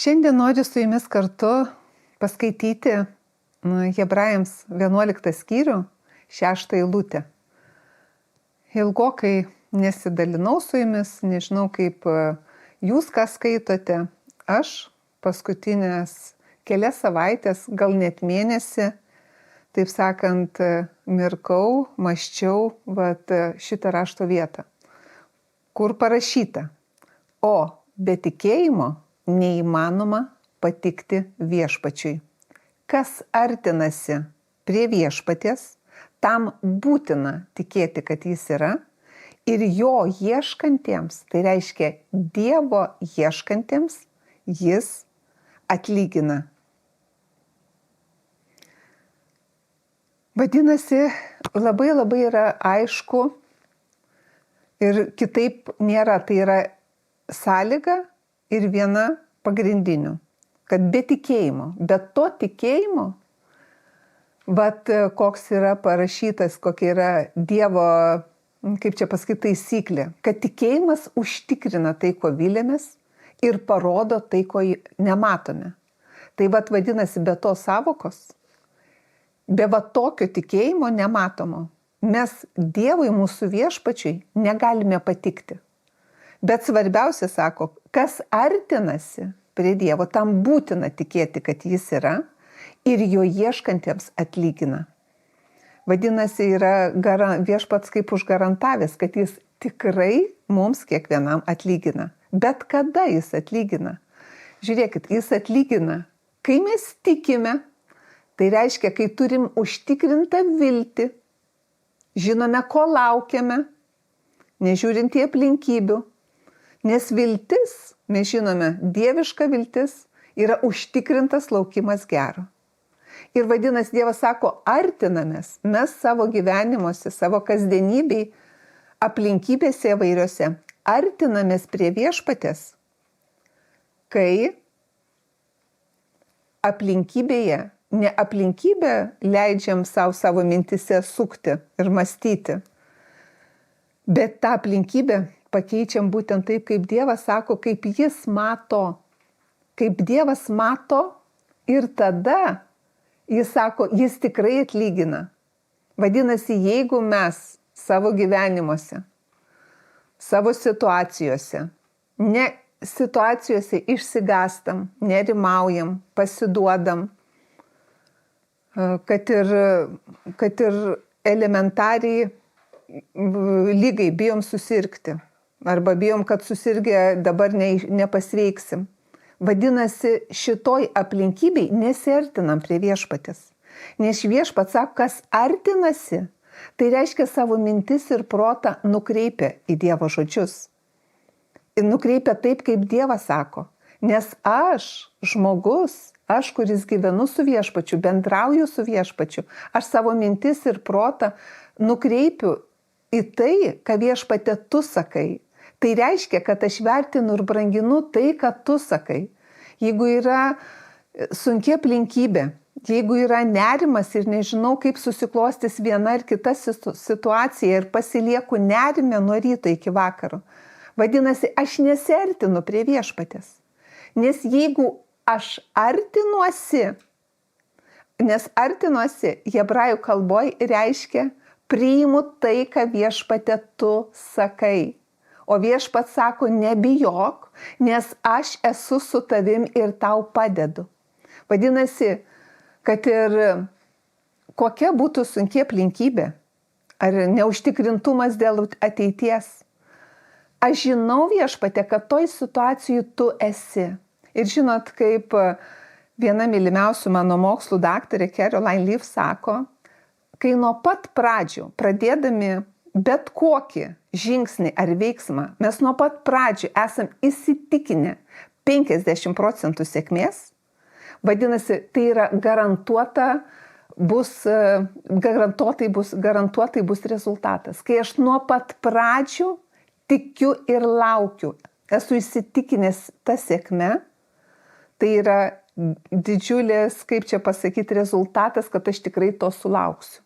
Šiandien noriu su jumis kartu paskaityti Hebrajams 11 skyrių, 6 eilutę. Ilgokai nesidalinau su jumis, nežinau kaip jūs ką skaitote. Aš paskutinės kelias savaitės, gal net mėnesį, taip sakant, mirkau, maščiau šitą rašto vietą, kur parašyta: o be tikėjimo neįmanoma patikti viešpačiui. Kas artinasi prie viešpaties, tam būtina tikėti, kad jis yra, ir jo ieškantiems, tai reiškia Dievo ieškantiems, jis atlygina. Vadinasi, labai yra aišku ir kitaip nėra, tai yra sąlyga ir viena pagrindinių, kad be tikėjimo, bet to tikėjimo, koks yra parašytas, kokia yra Dievo, kaip čia pasakyti, taisyklė, kad tikėjimas užtikrina tai, ko vylėmės, ir parodo tai, ko nematome. Tai vadinasi, be to sąvokos, be tokio tikėjimo nematomo, mes Dievui, mūsų viešpačiui, negalime patikti. Bet svarbiausia, sako, kas artinasi prie Dievo, tam būtina tikėti, kad jis yra, ir jo ieškantiems atlygina. Vadinasi, yra viešpats kaip užgarantavęs, kad jis tikrai mums kiekvienam atlygina. Bet kada jis atlygina? Žiūrėkit, jis atlygina, kai mes tikime, tai reiškia, kai turim užtikrintą viltį, žinome, ko laukiame, nežiūrint į aplinkybių. Nes viltis, mes žinome, dieviška viltis yra užtikrintas laukimas gero. Ir vadinasi, Dievas sako, artinamės mes savo gyvenimuose, savo kasdienybėj, aplinkybėse įvairiose, artinamės prie viešpatės, kai aplinkybėje, ne aplinkybę leidžiam savo mintise sukti ir mąstyti, bet tą aplinkybę pakeičiam būtent taip, kaip Dievas sako, kaip jis mato. Kaip Dievas mato, ir tada jis sako, jis tikrai atlygina. Vadinasi, jeigu mes savo gyvenimuose, savo situacijose, ne situacijose išsigastam, nerimaujam, pasiduodam, kad ir elementariai lygai bijom susirgti. Arba bijom, kad susirgę dabar nepasveiksim. Vadinasi, šitoj aplinkybei nesiartinam prie viešpatės. Nes viešpats sako, kas artinasi, tai reiškia savo mintis ir protą nukreipia į Dievo žodžius. Ir nukreipia taip, kaip Dievas sako. Nes aš, žmogus, aš, kuris gyvenu su viešpačiu, bendrauju su viešpačiu, aš savo mintis ir protą nukreipiu į tai, ką viešpatė tu sakai. Tai reiškia, kad aš vertinu ir branginu tai, ką tu sakai. Jeigu yra sunkia aplinkybė, jeigu yra nerimas ir nežinau, kaip susiklostys viena ar kita situacija ir pasilieku nerime nuo ryto iki vakaro, vadinasi, aš nesiartinu prie viešpatės. Nes jeigu aš artinuosi, nes artinuosi hebrajų kalboj reiškia priimu tai, ką viešpatė tu sakai. O viešpats sako, nebijok, nes aš esu su tavim ir tau padedu. Vadinasi, kad ir kokia būtų sunki aplinkybė, ar neužtikrintumas dėl ateities, aš žinau, viešpatė, kad toj situacijai tu esi. Ir žinot, kaip viena mylimiausių mano mokslų daktarė Caroline Leaf sako, kai nuo pat pradžių, pradėdami bet kokį žingsnį ar veiksmą, mes nuo pat pradžių esam įsitikinę 50% sėkmės, vadinasi, tai yra garantuotai bus rezultatas. Kai aš nuo pat pradžių tikiu ir laukiu, esu įsitikinęs tą sėkmę, tai yra didžiulės, kaip čia pasakyti, rezultatas, kad aš tikrai to sulauksiu.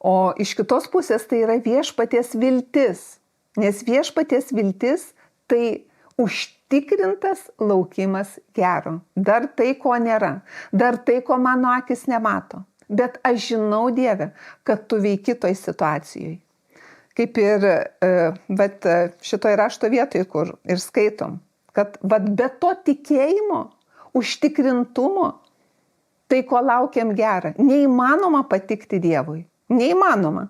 O iš kitos pusės tai yra viešpaties viltis, nes viešpaties viltis tai užtikrintas laukimas gero. Dar tai, ko nėra. Dar tai, ko mano akis nemato. Bet aš žinau, Dieve, kad tu veiki toj situacijoje. Kaip ir šitoj rašto vietoje, kur ir skaitom, kad be to tikėjimo, užtikrintumo, tai, ko laukiam gera, neįmanoma patikti Dievui. Neįmanoma.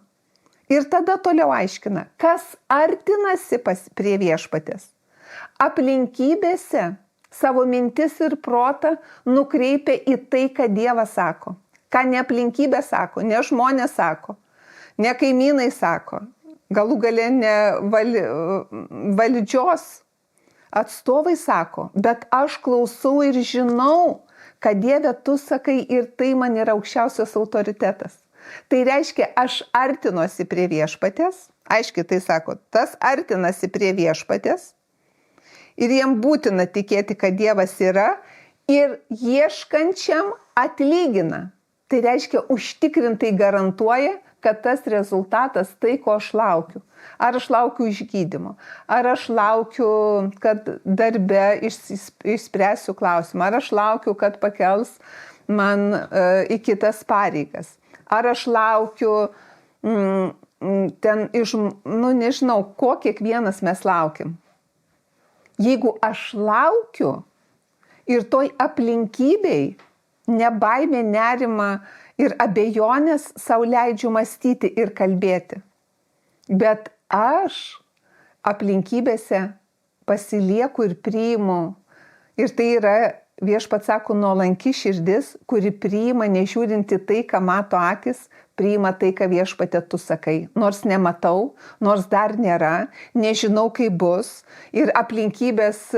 Ir tada toliau aiškina, kas artinasi prie viešpatės. Aplinkybėse savo mintis ir protą nukreipia į tai, ką Dievas sako. Ką ne aplinkybė sako, ne žmonės sako, ne kaimynai sako, galų gale ne valdžios atstovai sako, bet aš klausau ir žinau, kad Dieve tu sakai ir tai man yra aukščiausias autoritetas. Tai reiškia, aš artinuosi prie viešpatės, aiškiai tai sako, tas artinasi prie viešpatės ir jam būtina tikėti, kad Dievas yra ir ieškančiam atlygina. Tai reiškia, užtikrintai garantuoja, kad tas rezultatas tai, ko aš laukiu. Ar aš laukiu išgydymo, ar aš laukiu, kad darbe išspręsiu klausimą, ar aš laukiu, kad pakels man į kitas pareigas. Ar aš laukiu nežinau, ko kiekvienas mes laukiam. Jeigu aš laukiu ir toj aplinkybei ne baimė, nerima ir abejonės sau leidžiu mąstyti ir kalbėti. Bet aš aplinkybėse pasilieku ir priimu. Ir tai yra, viešpats sako, nuolanki širdis, kuri priima, nežiūrinti tai, ką mato akis, priima tai, ką viešpate tu sakai. Nors nematau, nors dar nėra, nežinau, kaip bus. Ir aplinkybės,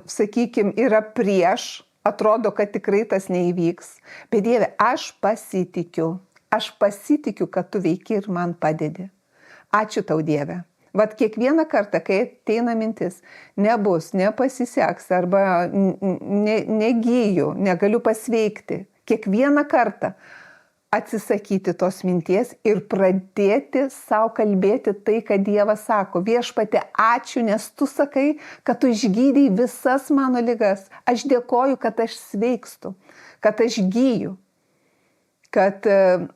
sakykime, yra prieš, atrodo, kad tikrai tas neįvyks. Bet Dieve, aš pasitikiu, kad tu veiki ir man padedi. Ačiū tau, Dieve. Vat kiekvieną kartą, kai ateina mintis, nebus, nepasiseks arba negyju, negaliu pasveikti, kiekvieną kartą atsisakyti tos minties ir pradėti savo kalbėti tai, ką Dievas sako. Viešpatie, ačiū, nes tu sakai, kad tu išgydei visas mano ligas. Aš dėkoju, kad aš sveikstu, kad aš gyju, kad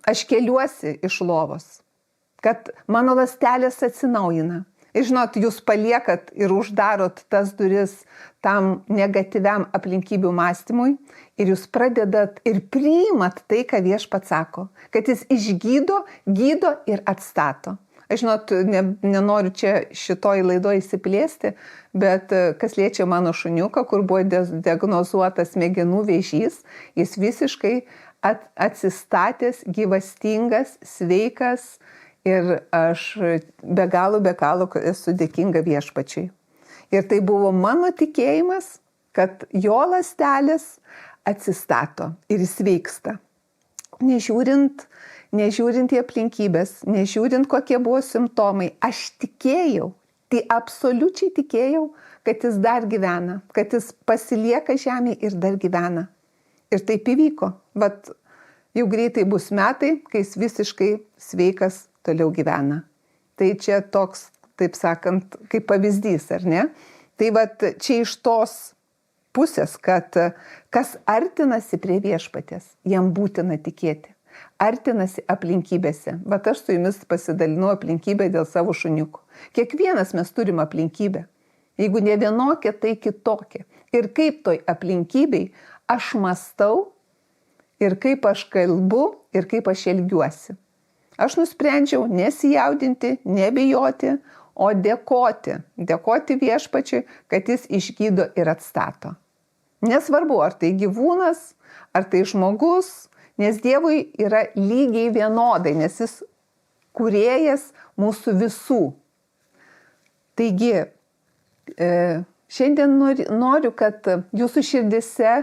aš keliuosi iš lovos, kad mano ląstelės atsinaujina. Ir žinot, jūs paliekat ir uždarot tas duris tam negatyviam aplinkybių mąstymui ir jūs pradedat ir priimat tai, ką viešpats sako, kad jis išgydo, gydo ir atstato. Aš žinot, nenoriu čia šitoj laidoj įsiplėsti, bet kas liečia mano šuniuką, kur buvo diagnozuotas smegenų vėžys, jis visiškai atsistatęs, gyvastingas, sveikas. Ir aš be galo esu dėkinga viešpačiui. Ir tai buvo mano tikėjimas, kad jo ląstelės atsistato ir sveiksta. Nežiūrint į aplinkybės, nežiūrint kokie buvo simptomai, aš tikėjau, tai absoliučiai tikėjau, kad jis dar gyvena, kad jis pasilieka žemėje ir dar gyvena. Ir taip įvyko. Vat jau greitai bus metai, kai jis visiškai sveikas toliau gyvena. Tai čia toks, taip sakant, kaip pavyzdys, ar ne? Tai vat čia iš tos pusės, kad kas artinasi prie viešpatės, jam būtina tikėti. Artinasi aplinkybėse. Vat aš su jumis pasidalinu aplinkybę dėl savo šuniukų. Kiekvienas mes turim aplinkybę. Jeigu ne vienokia, tai kitokia. Ir kaip toj aplinkybei aš mąstau, ir kaip aš kalbu, ir kaip aš elgiuosi. Aš nusprendžiau nesijaudinti, nebijoti, o dėkoti. Dėkoti viešpačiui, kad jis išgydo ir atstato. Nesvarbu, ar tai gyvūnas, ar tai žmogus, nes Dievui yra lygiai vienodai, nes jis kūrėjas mūsų visų. Taigi, šiandien noriu, kad jūsų širdise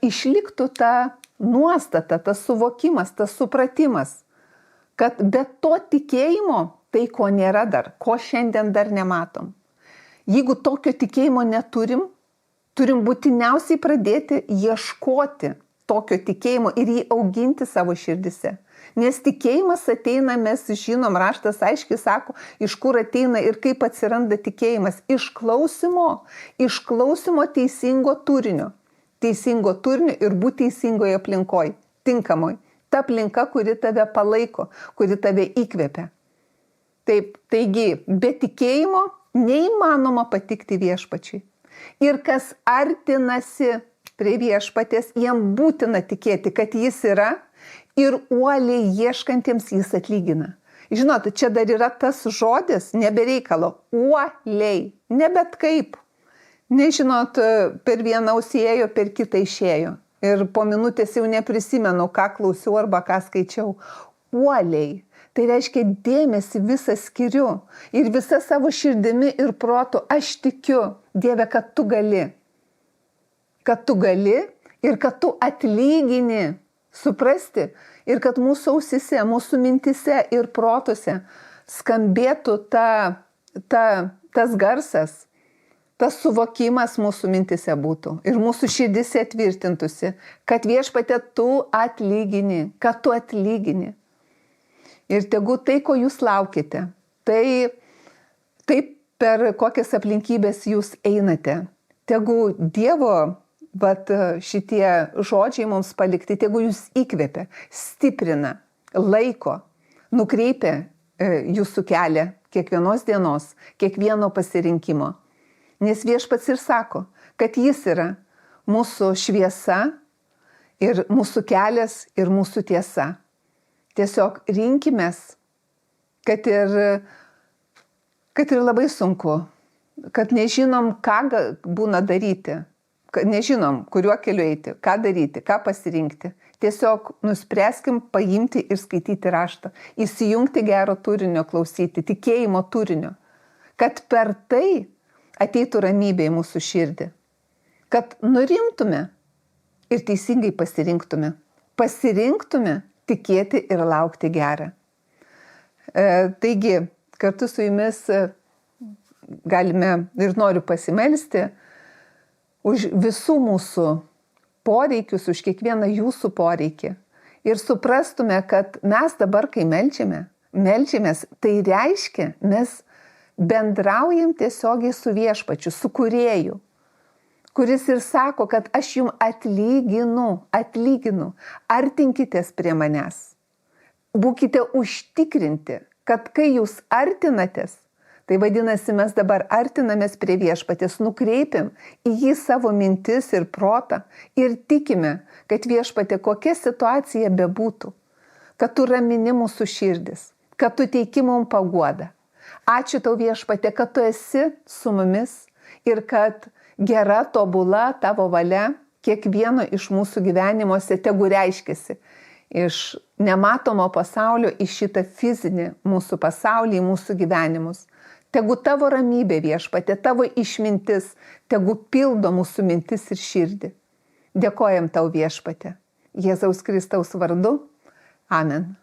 išliktų ta nuostata, tas suvokimas, tas supratimas, kad be to tikėjimo, tai ko nėra dar, ko šiandien dar nematom. Jeigu tokio tikėjimo neturim, turim būtiniausiai pradėti ieškoti tokio tikėjimo ir jį auginti savo širdise. Nes tikėjimas ateina, mes žinom, raštas aiškiai sako, iš kur ateina ir kaip atsiranda tikėjimas. Iš klausymo teisingo turinio ir būti teisingoje aplinkoje, tinkamoje. Ta aplinka, kuri tave palaiko, kuri tave įkvepia. Taigi, be tikėjimo neįmanoma patikti viešpačiui. Ir kas artinasi prie viešpaties, jiem būtina tikėti, kad jis yra ir uoliai ieškantiems jis atlygina. Žinot, čia dar yra tas žodis, nebereikalo, uoliai, ne bet kaip. Nežinot, per vieną ausį ėjo, per kitą išėjo. Ir po minutės jau neprisimenu, ką klausiau arba ką skaičiau. Uoliai. Tai reiškia dėmesį visą skiriu. Ir visą savo širdimi ir protu aš tikiu, Dieve, kad tu gali. Kad tu gali ir kad tu atlygini. Suprasti. Ir kad mūsų ausise, mūsų mintise ir protuose skambėtų tas garsas, tas suvokimas mūsų mintise būtų ir mūsų širdise tvirtintųsi, kad viešpatie tu atlygini, kad tu atlygini. Ir tegu tai, ko jūs laukite, tai per kokias aplinkybės jūs einate, tegu Dievo šitie žodžiai mums palikti, tegu jūs įkvepia, stiprina, laiko, nukreipia jūsų kelią kiekvienos dienos, kiekvieno pasirinkimo. Nes viešpats ir sako, kad jis yra mūsų šviesa ir mūsų kelias ir mūsų tiesa. Tiesiog rinkimės, kad ir labai sunku, kad nežinom, ką būna daryti. Nežinom, kuriuo keliu eiti, ką daryti, ką pasirinkti. Tiesiog nuspręskim paimti ir skaityti raštą, įsijungti gero turinio, klausyti, tikėjimo turinio, kad per tai ateitų ramybė į mūsų širdį, kad nurimtume ir teisingai pasirinktume tikėti ir laukti gerą. Taigi, kartu su jumis galime ir noriu pasimelsti už visų mūsų poreikius, už kiekvieną jūsų poreikį. Ir suprastume, kad mes dabar, kai melčiamės, tai reiškia, mes bendraujam tiesiogiai su viešpačiu, su kūrėju, kuris ir sako, kad aš jums atlyginu, artinkitės prie manęs. Būkite užtikrinti, kad kai jūs artinatės, tai vadinasi, mes dabar artinamės prie viešpatės, nukreipiam į jį savo mintis ir protą ir tikime, kad viešpatė kokia situacija bebūtų, kad tu ramini mūsų širdis, kad tu teiki mums paguodą. Ačiū tau viešpatė, kad tu esi su mumis ir kad gera, tobula tavo valia kiekvieno iš mūsų gyvenimuose tegu reiškiasi iš nematomo pasaulio į šitą fizinį mūsų pasaulį, į mūsų gyvenimus. Tegu tavo ramybė viešpatė, tavo išmintis, tegu pildo mūsų mintis ir širdį. Dėkojam tau viešpatė. Jėzaus Kristaus vardu. Amen.